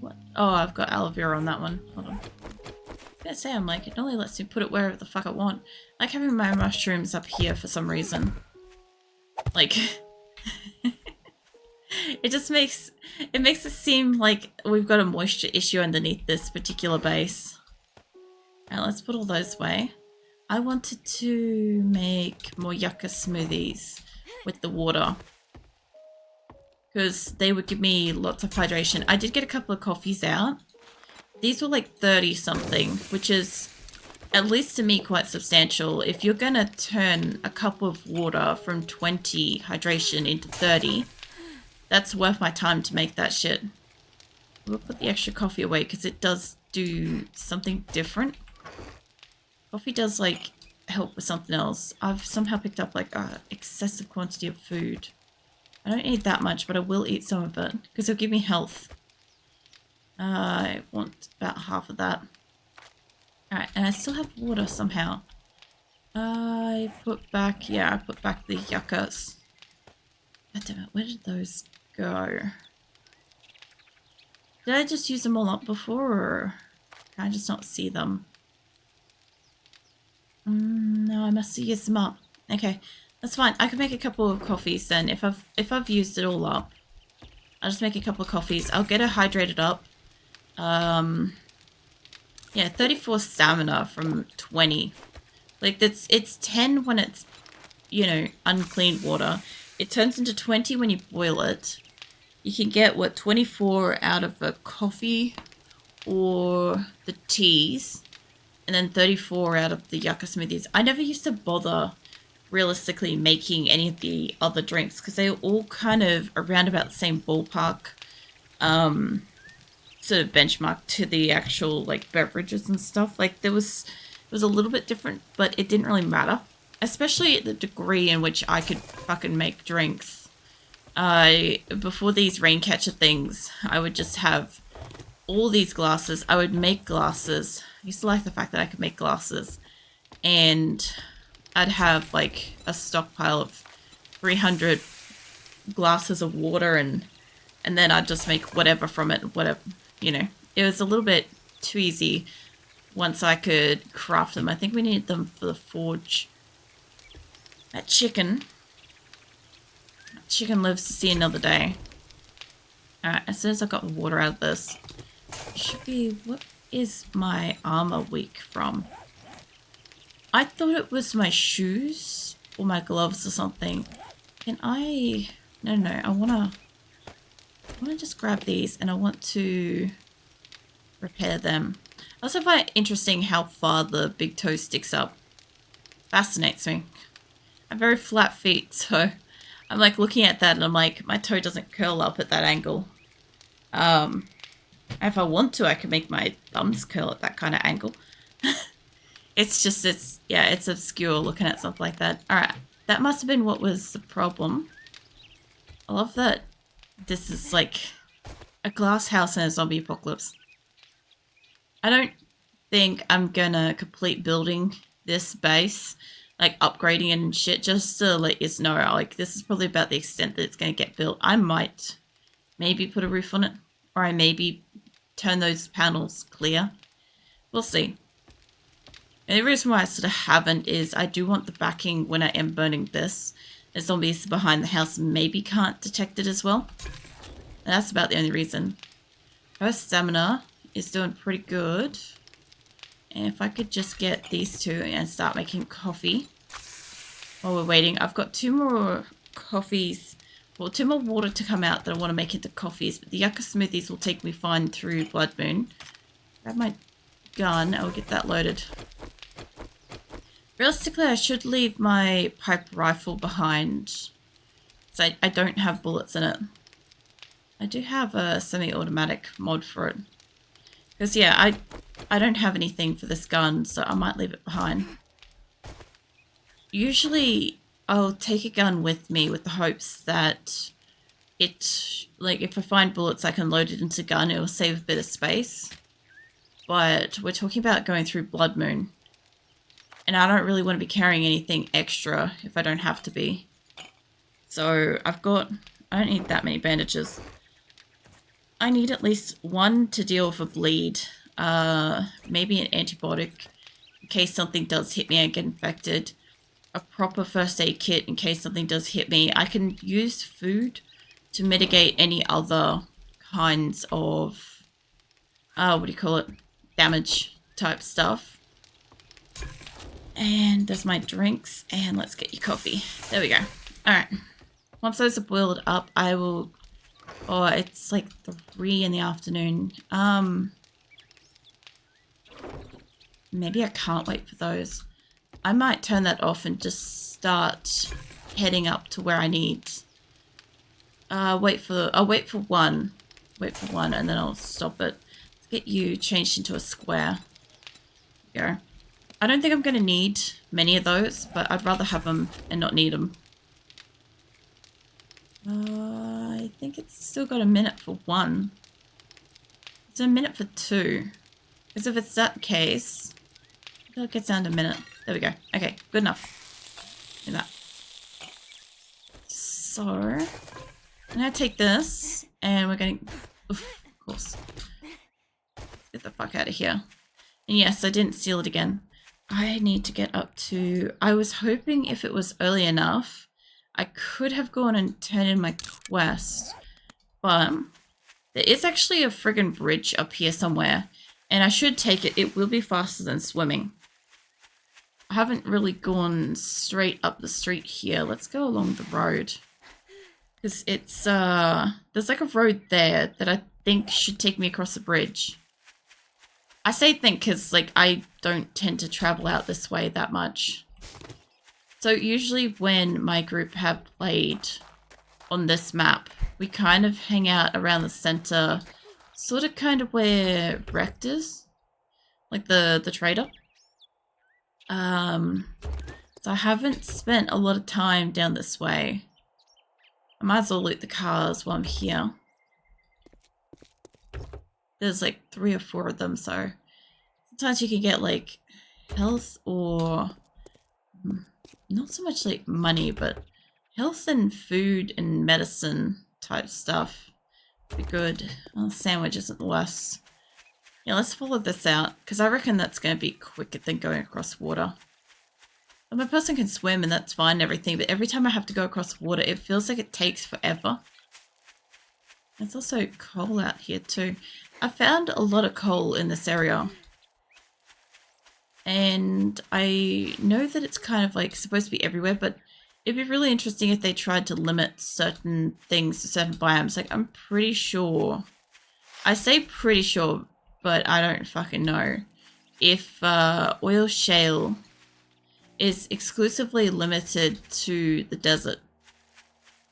What? Oh, I've got aloe vera on that one. Hold on. I gotta say, I'm like, it only lets me put it wherever the fuck I want. I like having my mushrooms up here for some reason. Like, it just makes it seem like we've got a moisture issue underneath this particular base. Alright, let's put all those away. I wanted to make more yucca smoothies with the water, because they would give me lots of hydration. I did get a couple of coffees out. These were like 30 something, which is, at least to me, quite substantial. If you're gonna turn a cup of water from 20 hydration into 30, that's worth my time to make that shit. We'll put the extra coffee away because it does do something different. Coffee does like help with something else. I've somehow picked up like an excessive quantity of food. I don't eat that much, but I will eat some of it because it'll give me health. I want about half of that. Alright, and I still have water somehow. I put back the yuccas. God damn it, where did those go? Did I just use them all up before, or can I just not see them? No, I must have used them up. Okay, that's fine. I can make a couple of coffees then. If I've used it all up, I'll just make a couple of coffees. I'll get it hydrated up. Yeah, 34 stamina from 20. Like, it's 10 when it's, you know, unclean water. It turns into 20 when you boil it. You can get, what, 24 out of a coffee or the teas, and then 34 out of the yucca smoothies. I never used to bother realistically making any of the other drinks because they were all kind of around about the same ballpark, sort of benchmark to the actual like beverages and stuff. Like it was a little bit different, but it didn't really matter, especially at the degree in which I could fucking make drinks. Before these Raincatcher things, I would just have all these glasses. I would make glasses. I used to like the fact that I could make glasses, and I'd have like a stockpile of 300 glasses of water, and then I'd just make whatever from it, whatever, you know. It was a little bit too easy once I could craft them. I think we need them for the forge. That chicken lives to see another day. Alright, as soon as I got the water out of this, it should be, what is my armor weak from? I thought it was my shoes or my gloves or something. Can I... No, I wanna just grab these and I want to repair them. I also find it interesting how far the big toe sticks up. Fascinates me. I have very flat feet, so I'm like looking at that and I'm like, my toe doesn't curl up at that angle. If I want to, I can make my thumbs curl at that kind of angle. It's obscure looking at something like that. Alright, that must have been what was the problem. I love that this is like a glass house in a zombie apocalypse. I don't think I'm gonna complete building this base, like upgrading it and shit, just to let you know, like this is probably about the extent that it's gonna get built. I might maybe put a roof on it, or I maybe turn those panels clear. We'll see. And the reason why I sort of haven't is I do want the backing when I am burning this. The zombies behind the house maybe can't detect it as well. And that's about the only reason. Her stamina is doing pretty good. And if I could just get these two and start making coffee while we're waiting. I've got 2 more coffees, well, 2 more water to come out that I want to make into coffees. But the yucca smoothies will take me fine through Bloodmoon. Grab my gun, I'll get that loaded. Realistically, I should leave my pipe rifle behind, so I don't have bullets in it. I do have a semi-automatic mod for it. Because, yeah, I don't have anything for this gun, so I might leave it behind. Usually, I'll take a gun with me with the hopes that it, like, if I find bullets, I can load it into gun. It will save a bit of space. But we're talking about going through Bloodmoon. And I don't really want to be carrying anything extra if I don't have to be. So I don't need that many bandages. I need at least one to deal with a bleed. Maybe an antibiotic in case something does hit me and get infected. A proper first aid kit in case something does hit me. I can use food to mitigate any other kinds of, what do you call it? Damage type stuff. And there's my drinks. And let's get your coffee. There we go. Alright. Once those are boiled up, I will... Oh, it's like 3 in the afternoon. Maybe I can't wait for those. I might turn that off and just start heading up to where I need. I'll wait for one. Wait for one and then I'll stop it. Let's get you changed into a square. There we go. I don't think I'm going to need many of those, but I'd rather have them and not need them. I think it's still got a minute for 1. It's a minute for 2. Because if it's that case, it gets down to a minute. There we go. Okay, good enough. Do that. So, I'm going to take this, and we're going to... Of course. Get the fuck out of here. And yes, I didn't steal it again. I need to get up to... I was hoping if it was early enough, I could have gone and turned in my quest. But there is actually a friggin' bridge up here somewhere. And I should take it. It will be faster than swimming. I haven't really gone straight up the street here. Let's go along the road. Because it's, there's like a road there that I think should take me across the bridge. I say think because, like, I don't tend to travel out this way that much. So usually when my group have played on this map, we kind of hang out around the center, sort of kind of where Recht is. Like the trader. So I haven't spent a lot of time down this way. I might as well loot the cars while I'm here. There's like 3 or 4 of them, so sometimes you can get like health or not so much like money, but health and food and medicine type stuff would be good. Oh, sandwich isn't the worst. Yeah, let's follow this out, because I reckon that's going to be quicker than going across water. And my person can swim and that's fine and everything, but every time I have to go across water, it feels like it takes forever. There's also coal out here too. I found a lot of coal in this area. And I know that it's kind of like supposed to be everywhere, but it'd be really interesting if they tried to limit certain things to certain biomes. Like, I'm pretty sure, I say pretty sure, but I don't fucking know if oil shale is exclusively limited to the desert.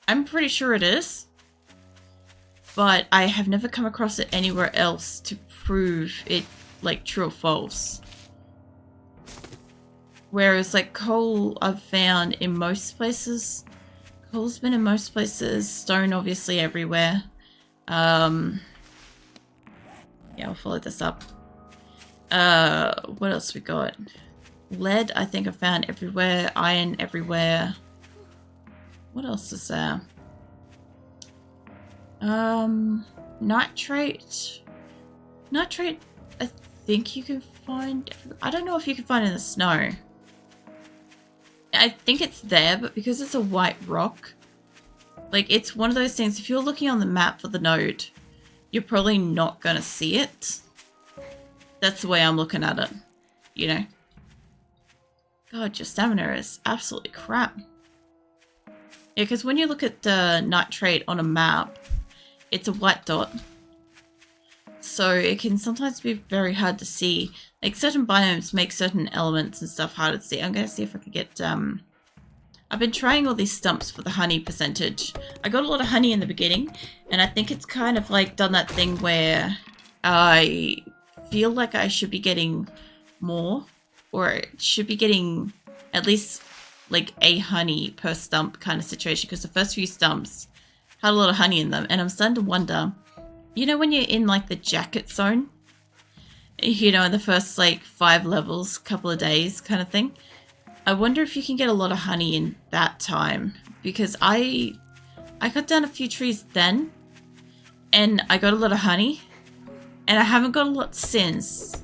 I'm pretty sure it is, but I have never come across it anywhere else to prove it, like, true or false. Whereas, like, coal I've found in most places. Coal's been in most places. Stone, obviously, everywhere. Yeah, I'll follow this up. What else we got? Lead, I think I found everywhere. Iron, everywhere. What else is there? Nitrate. Nitrate, I think you can find... I don't know if you can find it in the snow. I think it's there, but because it's a white rock, like, it's one of those things, if you're looking on the map for the node, you're probably not going to see it. That's the way I'm looking at it, you know? God, your stamina is absolutely crap. Yeah, because when you look at the nitrate on a map, it's a white dot. So it can sometimes be very hard to see. Like, certain biomes make certain elements and stuff harder to see. I'm going to see if I can get... I've been trying all these stumps for the honey percentage. I got a lot of honey in the beginning, and I think it's kind of like done that thing where I feel like I should be getting more, or should be getting at least like a honey per stump kind of situation, because the first few stumps had a lot of honey in them, and I'm starting to wonder, you know, when you're in like the jacket zone, you know, in the first like 5 levels, couple of days kind of thing, I wonder if you can get a lot of honey in that time, because I cut down a few trees then, and I got a lot of honey, and I haven't got a lot since.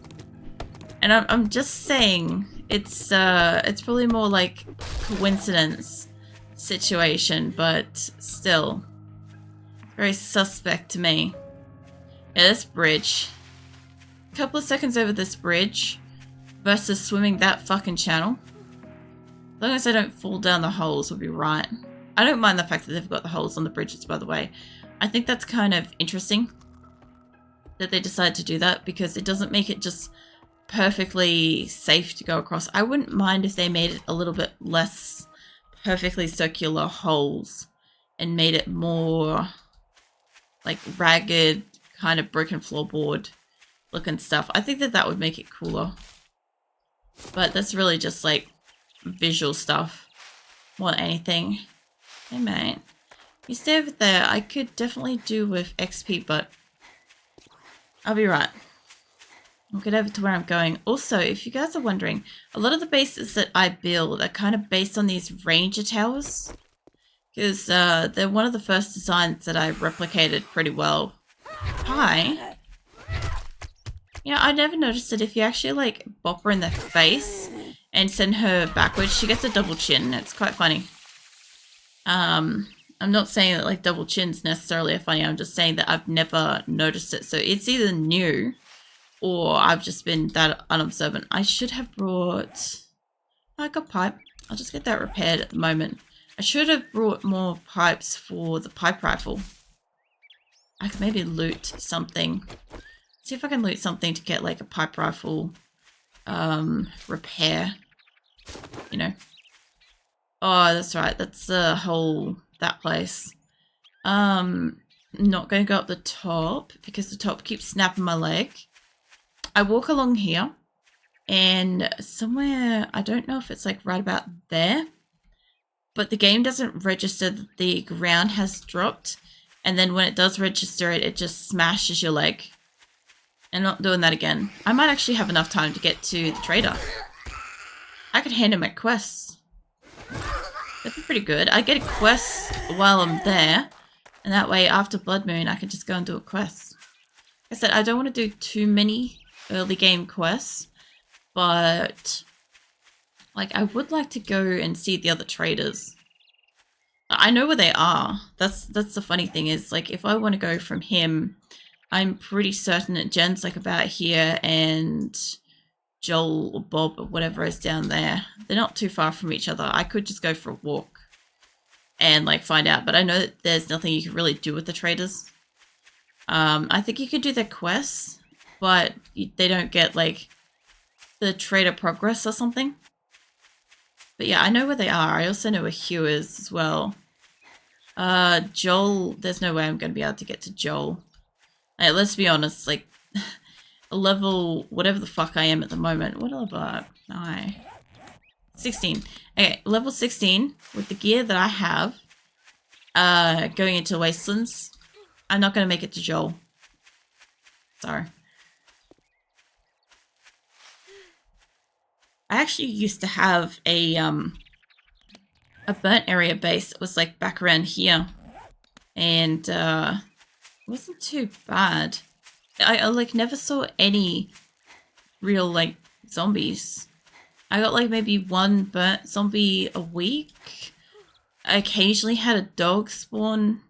And I'm just saying, it's probably more like coincidence situation, but still very suspect to me. Yeah, this bridge. A couple of seconds over this bridge versus swimming that fucking channel. As long as I don't fall down the holes, will be right. I don't mind the fact that they've got the holes on the bridges, by the way. I think that's kind of interesting that they decide to do that, because it doesn't make it just perfectly safe to go across. I wouldn't mind if they made it a little bit less perfectly circular holes and made it more like ragged, kind of broken floorboard looking stuff. I think that that would make it cooler. But that's really just like visual stuff more than anything. Hey mate, you stay over there. I could definitely do with XP, but I'll be right. I'll get over to where I'm going. Also, if you guys are wondering, a lot of the bases that I build are kind of based on these ranger towers, because they're one of the first designs that I replicated pretty well. Hi. Yeah, I never noticed that if you actually like bop her in the face and send her backwards, she gets a double chin. It's quite funny. I'm not saying that like double chins necessarily are funny. I'm just saying that I've never noticed it. So it's either new or I've just been that unobservant. I should have brought... I got pipe. I'll just get that repaired at the moment. I should have brought more pipes for the pipe rifle. I could maybe loot something. See if I can loot something to get like a pipe rifle repair. You know. Oh, that's right. That's the whole... that place. I'm not going to go up the top because the top keeps snapping my leg. I walk along here and somewhere, I don't know if it's like right about there, but the game doesn't register that the ground has dropped, and then when it does register it, it just smashes your leg. I'm not doing that again. I might actually have enough time to get to the trader. I could hand him my quests. That'd be pretty good. I get a quest while I'm there, and that way after Bloodmoon I can just go and do a quest. Like I said, I don't want to do too many early game quests, but like I would like to go and see the other traders. I know where they are. That's the funny thing is, like, if I want to go from him, I'm pretty certain that Jen's like about here and Joel or Bob or whatever is down there. They're not too far from each other. I could just go for a walk and like find out, but I know that there's nothing you can really do with the traders. I think you could do their quests, but they don't get like the trader progress or something. But yeah, I know where they are. I also know where Hugh is as well. Joel, there's no way I'm going to be able to get to Joel. Hey, let's be honest, like a level, whatever the fuck I am at the moment. What level? 16. Okay, level 16 with the gear that I have, going into Wastelands. I'm not going to make it to Joel. Sorry. I actually used to have a burnt area base that was like back around here, and it wasn't too bad. I like never saw any real like zombies. I got like maybe one burnt zombie a week. I occasionally had a dog spawn.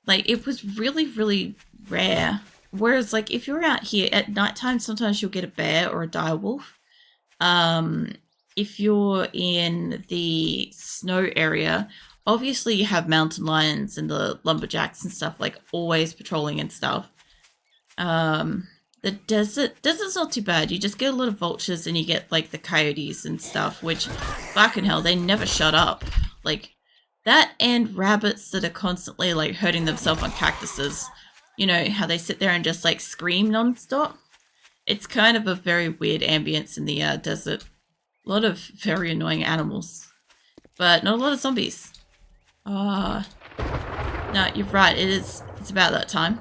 Like it was really, really rare. Whereas like if you're out here at nighttime, sometimes you'll get a bear or a direwolf. If you're in the snow area, obviously you have mountain lions and the lumberjacks and stuff like always patrolling and stuff. The desert's not too bad. You just get a lot of vultures and you get like the coyotes and stuff, which fucking hell, they never shut up. Like that, and rabbits that are constantly like hurting themselves on cactuses. You know how they sit there and just like scream nonstop? It's kind of a very weird ambience in the desert. A lot of very annoying animals, but not a lot of zombies. No, you're right. It's about that time.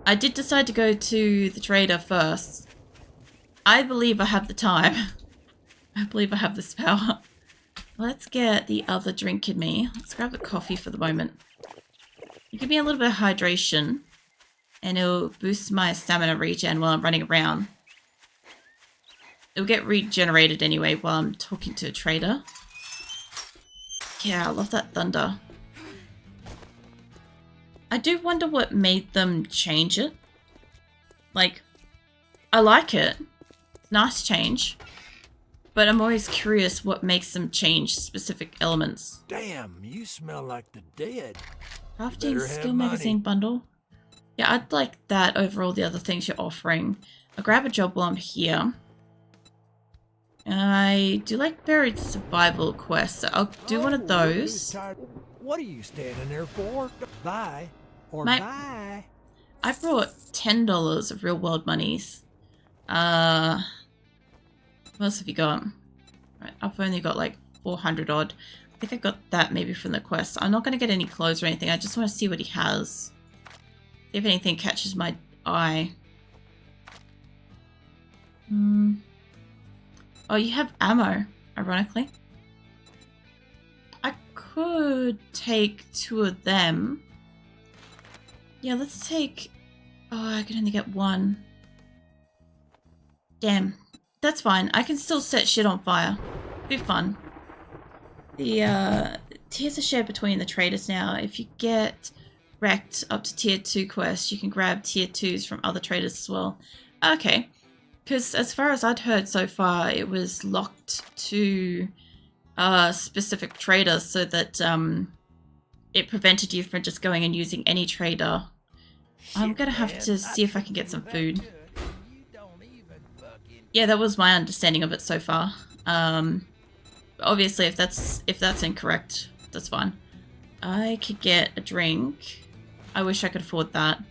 I did decide to go to the trader first. I believe I have the time. I believe I have this power. Let's get the other drink in me. Let's grab the coffee for the moment. You give me a little bit of hydration, and it'll boost my stamina regen while I'm running around. It'll get regenerated anyway while I'm talking to a trader. Yeah, I love that thunder. I do wonder what made them change it. Like, I like it. Nice change. But I'm always curious what makes them change specific elements. Damn, you smell like the dead. Crafting skill magazine bundle. Yeah, I'd like that over all the other things you're offering. I'll grab a job while I'm here. I do like buried survival quests, so I'll do one of those. What are you standing there for? Buy or buy. I brought $10 of real world monies. What else have you got? Right, I've only got like 400 odd. I think I got that maybe from the quest. I'm not going to get any clothes or anything. I just want to see what he has. See if anything catches my eye. Oh, you have ammo, ironically. I could take 2 of them. Yeah, let's take... Oh, I can only get 1. Damn. That's fine. I can still set shit on fire. Be fun. The tiers are shared between the traders now. If you get wrecked up to tier 2 quests, you can grab tier 2s from other traders as well. Okay. Because as far as I'd heard so far, it was locked to specific traders so that it prevented you from just going and using any trader. I'm going to have to see if I can get some food. Yeah, that was my understanding of it so far. Obviously, if that's incorrect, that's fine. I could get a drink. I wish I could afford that.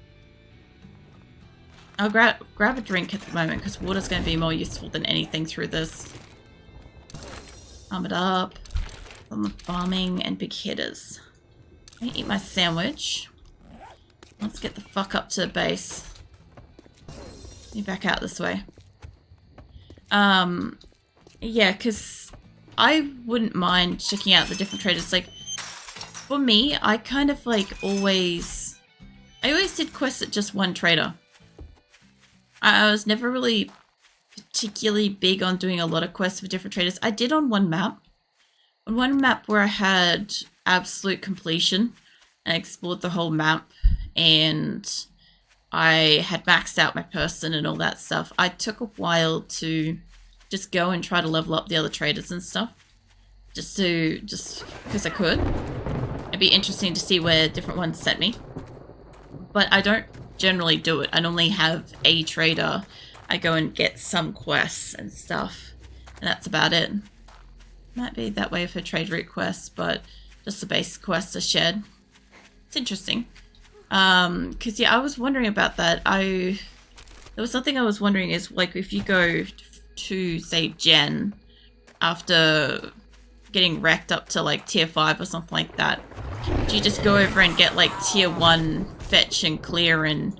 I'll grab a drink at the moment because water's going to be more useful than anything through this. Armored up. On the farming and big hitters. Let me eat my sandwich. Let's get the fuck up to the base. Let me back out this way. Yeah, because I wouldn't mind checking out the different traders. Like, for me, I kind of like I always did quests at just one trader. I was never really particularly big on doing a lot of quests for different traders. I did on one map. On one map where I had absolute completion and explored the whole map and I had maxed out my person and all that stuff. I took a while to just go and try to level up the other traders and stuff. Just because I could. It'd be interesting to see where different ones set me. But I don't generally do it. I normally have a trader. I go and get some quests and stuff. And that's about it. Might be that way for trade route quests, but just the base quests are shared. It's interesting. Because yeah, I was wondering about that. There was something I was wondering is like if you go to say Gen after getting wrecked up to like tier 5 or something like that, do you just go over and get like tier 1 fetch and clear and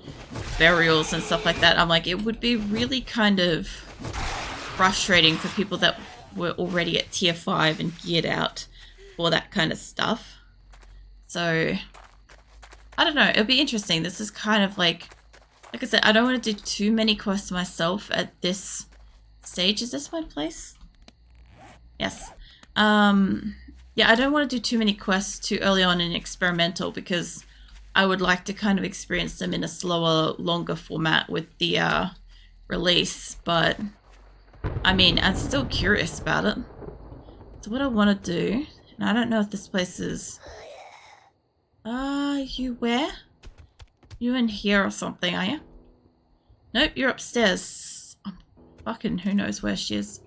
burials and stuff like that? I'm like, it would be really kind of frustrating for people that were already at tier 5 and geared out for that kind of stuff. So I don't know, it'll be interesting. This is kind of like I said, I don't want to do too many quests myself at this stage. Is this my place? Yes. Yeah, I don't want to do too many quests too early on in experimental because I would like to kind of experience them in a slower, longer format with the release. But I mean, I'm still curious about it. So what I want to do, and I don't know if this place is... you where? You in here or something, are you? Nope, you're upstairs. Oh, fucking who knows where she is.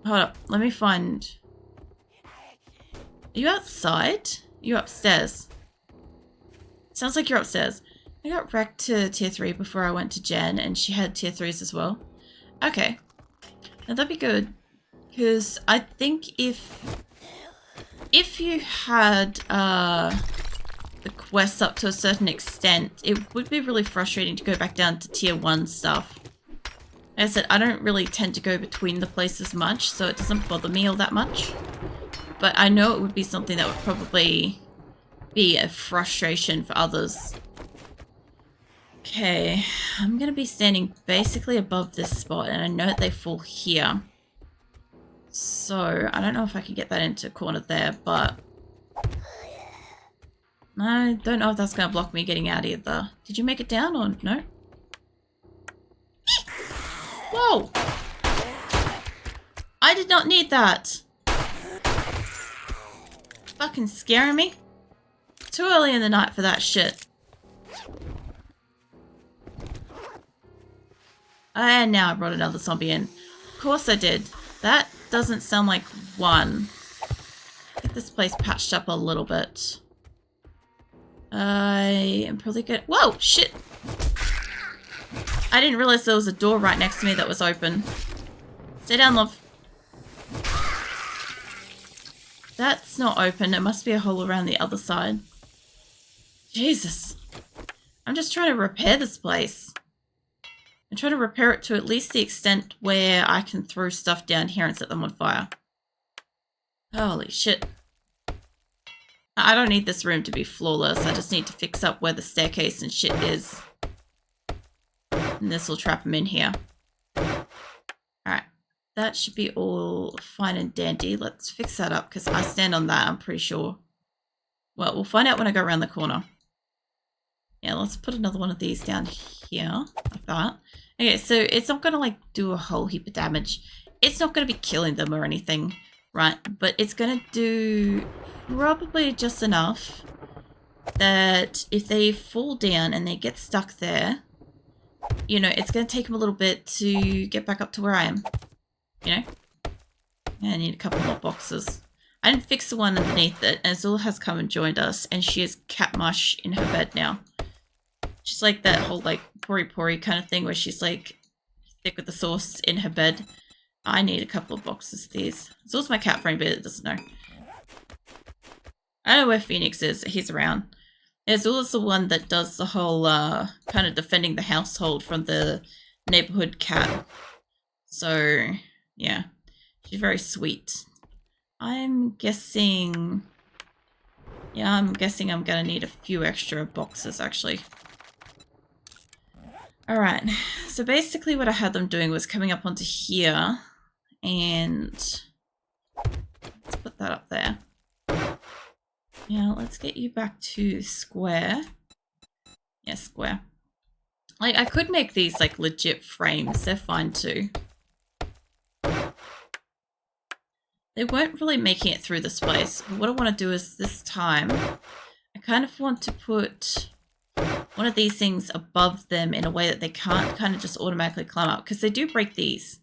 Hold up, let me find... Are you outside? You're upstairs. Sounds like you're upstairs. I got wrecked to tier 3 before I went to Jen, and she had tier 3s as well. Okay. Now that'd be good. Because I think if you had the quests up to a certain extent, it would be really frustrating to go back down to tier 1 stuff. Like I said, I don't really tend to go between the places much, so it doesn't bother me all that much. But I know it would be something that would probably be a frustration for others. Okay, I'm going to be standing basically above this spot, and I know that they fall here. So, I don't know if I can get that into a corner there, but I don't know if that's going to block me getting out either. Did you make it down or no? Whoa! I did not need that. Fucking scaring me. Too early in the night for that shit. And now I brought another zombie in. Of course I did. That doesn't sound like one. Get this place patched up a little bit. I am probably good. Whoa, shit. I didn't realize there was a door right next to me that was open. Stay down, love. That's not open. It must be a hole around the other side. Jesus. I'm just trying to repair this place. I'm trying to repair it to at least the extent where I can throw stuff down here and set them on fire. Holy shit. I don't need this room to be flawless. I just need to fix up where the staircase and shit is. And this will trap them in here. Alright. That should be all fine and dandy. Let's fix that up because I stand on that, I'm pretty sure. Well, we'll find out when I go around the corner. Yeah, let's put another one of these down here, like that. Okay, so it's not going to, like, do a whole heap of damage. It's not going to be killing them or anything, right? But it's going to do probably just enough that if they fall down and they get stuck there, you know, it's going to take them a little bit to get back up to where I am. You know? I need a couple more boxes. I didn't fix the one underneath it, and Azul has come and joined us, and she is cat mush in her bed now. She's like that whole, like, pori kind of thing where she's, like, thick with the sauce in her bed. I need a couple of boxes of these. Azul's my cat for anybody that doesn't know. I don't know where Phoenix is. He's around. Azul is the one that does the whole, kind of defending the household from the neighborhood cat. So, yeah. She's very sweet. I'm guessing... Yeah, I'm guessing I'm gonna need a few extra boxes, actually. Alright, so basically what I had them doing was coming up onto here, and let's put that up there. Now, let's get you back to square. Yeah, square. Like, I could make these, like, legit frames. They're fine, too. They weren't really making it through this place. But what I want to do is, this time, I kind of want to put one of these things above them in a way that they can't kind of just automatically climb up. Because they do break these,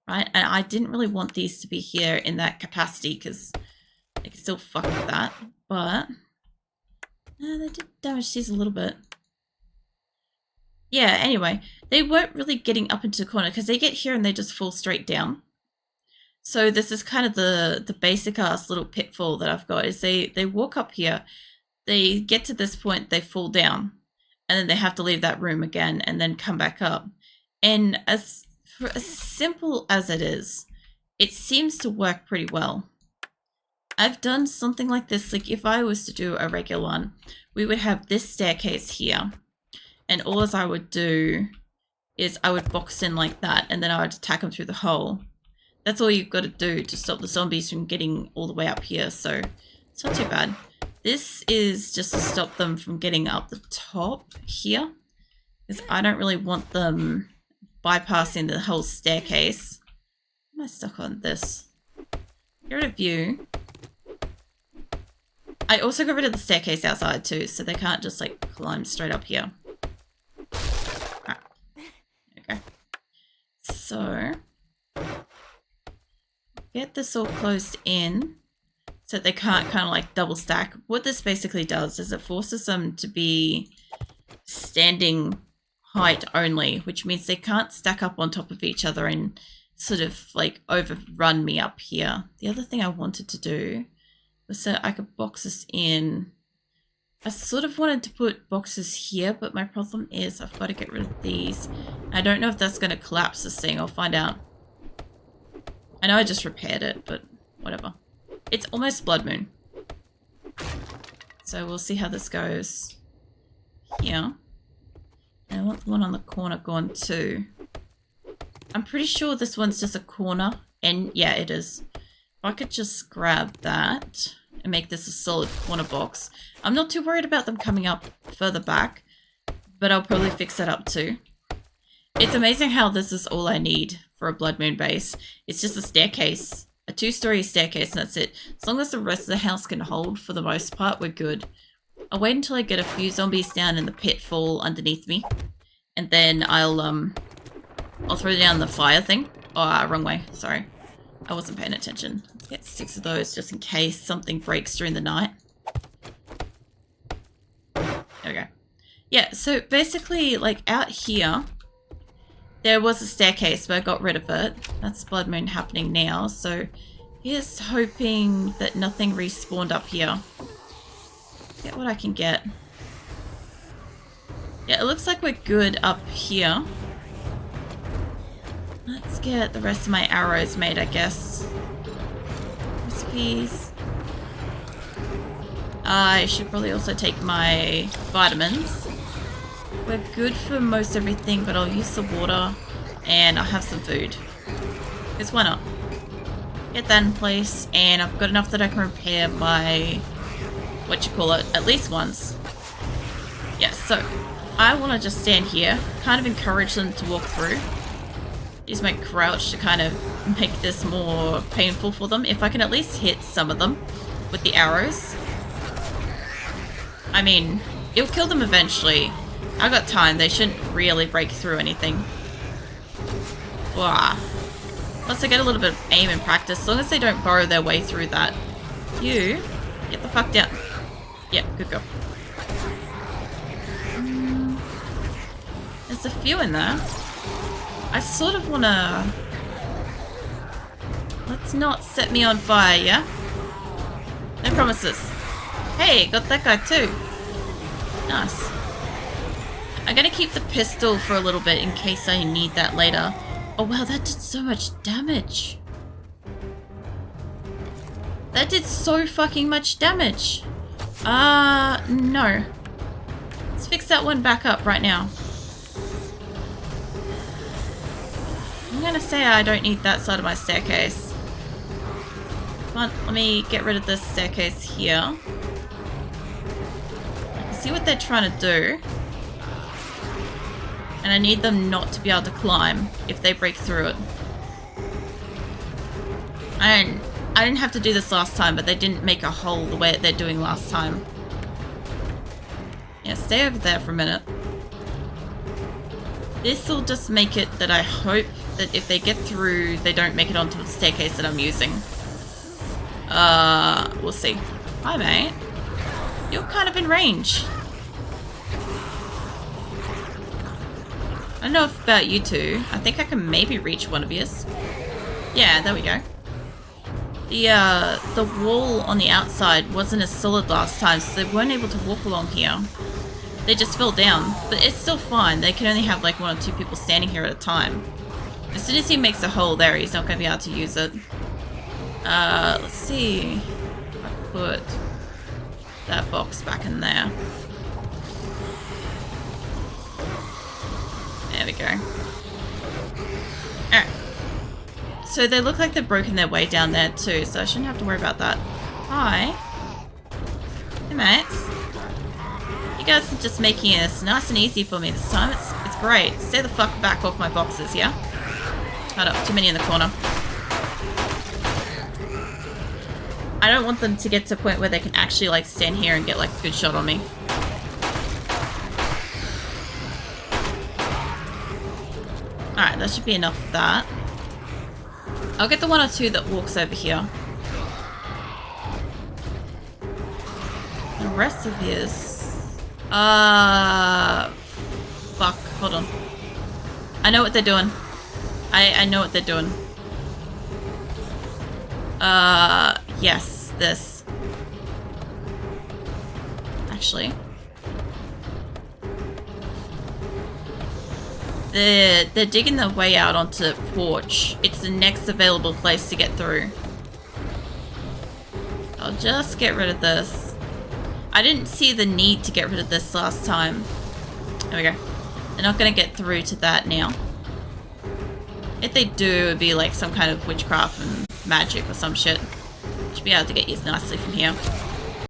right? And I didn't really want these to be here in that capacity because they can still fuck with that. But they did damage these a little bit. Yeah, anyway, they weren't really getting up into the corner because they get here and they just fall straight down. So this is kind of the basic ass little pitfall that I've got is they walk up here, they get to this point, they fall down, and then they have to leave that room again and then come back up. And as simple as it is, it seems to work pretty well. I've done something like this, like if I was to do a regular one, we would have this staircase here, and all I would do is I would box in like that, and then I would attack them through the hole. That's all you've got to do to stop the zombies from getting all the way up here, so it's not too bad. This is just to stop them from getting up the top here, because I don't really want them bypassing the whole staircase. Am I stuck on this? Get rid of you. I also got rid of the staircase outside too, so they can't just like climb straight up here. Alright. Okay. So get this all closed in so they can't kind of like double stack. What this basically does is it forces them to be standing height only, which means they can't stack up on top of each other and sort of like overrun me up here. The other thing I wanted to do was so I could box this in. I sort of wanted to put boxes here, but my problem is I've got to get rid of these. I don't know if that's going to collapse this thing. I'll find out. I know I just repaired it, but whatever. It's almost Bloodmoon. So we'll see how this goes here. And I want the one on the corner gone too. I'm pretty sure this one's just a corner. And yeah, it is. If I could just grab that and make this a solid corner box. I'm not too worried about them coming up further back, but I'll probably fix that up too. It's amazing how this is all I need for a Bloodmoon base. It's just a staircase, a 2-story staircase, and that's it. As long as the rest of the house can hold for the most part, we're good. I'll wait until I get a few zombies down in the pitfall underneath me, and then I'll throw down the fire thing. Oh, wrong way. Sorry. I wasn't paying attention. Get 6 of those just in case something breaks during the night. There we go. Yeah, so basically, like, out here, there was a staircase, but I got rid of it. That's Bloodmoon happening now, so here's hoping that nothing respawned up here. Get what I can get. Yeah, it looks like we're good up here. Let's get the rest of my arrows made, I guess. Recipes. I should probably also take my vitamins. We're good for most everything, but I'll use the water and I'll have some food. Because why not? Get that in place, and I've got enough that I can repair my, at least once. Yeah, so I want to just stand here, kind of encourage them to walk through. Use my crouch to kind of make this more painful for them. If I can at least hit some of them with the arrows. I mean, it'll kill them eventually. I got time. They shouldn't really break through anything. Wow. Unless I get a little bit of aim and practice. As long as they don't burrow their way through that. You, get the fuck down. Yeah, good go. There's a few in there. I sort of want to... Let's not set me on fire, yeah? No promises. Hey, got that guy too. Nice. I'm going to keep the pistol for a little bit in case I need that later. Oh wow, that did so much damage. That did so fucking much damage. No. Let's fix that one back up right now. I'm gonna say I don't need that side of my staircase. Come on, let me get rid of this staircase here. I can see what they're trying to do. And I need them not to be able to climb if they break through it. And I didn't have to do this last time, but they didn't make a hole the way they're doing last time. Yeah, stay over there for a minute. This will just make it that I hope that if they get through, they don't make it onto the staircase that I'm using. We'll see. Hi, mate. You're kind of in range. I don't know about you two. I think I can maybe reach one of yours. Yeah, there we go. The wall on the outside wasn't as solid last time, so they weren't able to walk along here. They just fell down, but it's still fine. They can only have like 1 or 2 people standing here at a time. As soon as he makes a hole there, he's not going to be able to use it. Let's see. I put that box back in there. There we go. Alright. So they look like they've broken their way down there too, so I shouldn't have to worry about that. Hi. Hey mates. You guys are just making this nice and easy for me this time. It's great. Stay the fuck back off my boxes, yeah? Hold up, too many in the corner. I don't want them to get to a point where they can actually like stand here and get like a good shot on me. Alright, that should be enough of that. I'll get the 1 or 2 that walks over here. The rest of his... Fuck, hold on. I know what they're doing. I know what they're doing. Yes, this. Actually. They're digging their way out onto the porch. It's the next available place to get through. I'll just get rid of this. I didn't see the need to get rid of this last time. There we go. They're not going to get through to that now. If they do, it would be like some kind of witchcraft and magic or some shit. Should be able to get used nicely from here.